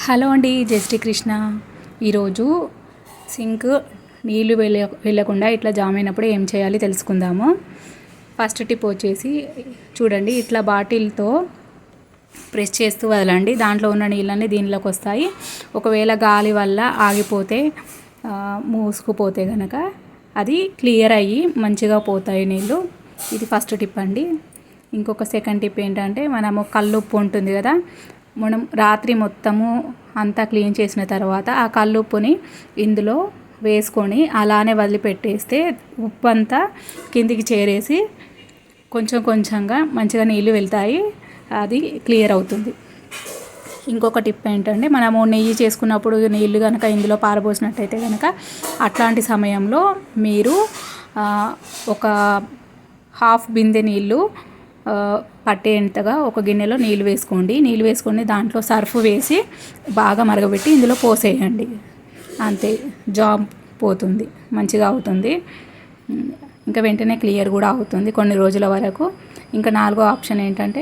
Hello అండి, జై శ్రీకృష్ణ. ఈరోజు సింక్ నీళ్ళు వెళ్ళకుండా ఇట్లా జామ్ అయినప్పుడు ఏం చేయాలి తెలుసుకుందాము. ఫస్ట్ టిప్ వచ్చేసి చూడండి, ఇట్లా బాటిల్తో ప్రెస్ చేస్తూ వదలండి. దాంట్లో ఉన్న నీళ్ళన్నీ దీనిలోకి వస్తాయి. ఒకవేళ గాలి వల్ల ఆగిపోతే మూసుకుపోతే కనుక అది క్లియర్ అయ్యి మంచిగా పోతాయి నీళ్ళు. ఇది ఫస్ట్ టిప్ అండి. ఇంకొక సెకండ్ టిప్ ఏంటంటే, మనము కల్లుప్పు ఉంటుంది కదా, మనం రాత్రి మొత్తము అంతా క్లీన్ చేసిన తర్వాత ఆ కల్లుప్పుని ఇందులో వేసుకొని అలానే వదిలిపెట్టేస్తే ఉప్పు అంతా కిందికి చేరేసి కొంచెం కొంచెంగా మంచిగా నీళ్ళు వెళ్తాయి, అది క్లియర్ అవుతుంది. ఇంకొక టిప్ ఏంటంటే, మనము నెయ్యి చేసుకున్నప్పుడు నీళ్ళు కనుక ఇందులో పారబోసినట్టయితే కనుక అట్లాంటి సమయంలో మీరు ఒక హాఫ్ బిందె నీళ్ళు పట్టేంతగా ఒక గిన్నెలో నీళ్ళు వేసుకోండి. నీళ్ళు వేసుకొని దాంట్లో సర్ఫ్ వేసి బాగా మరగబెట్టి ఇందులో పోసేయండి. అంతే, జామ్ పోతుంది, మంచిగా అవుతుంది. ఇంకా వెంటనే క్లియర్ కూడా అవుతుంది కొన్ని రోజుల వరకు. ఇంకా నాలుగో ఆప్షన్ ఏంటంటే,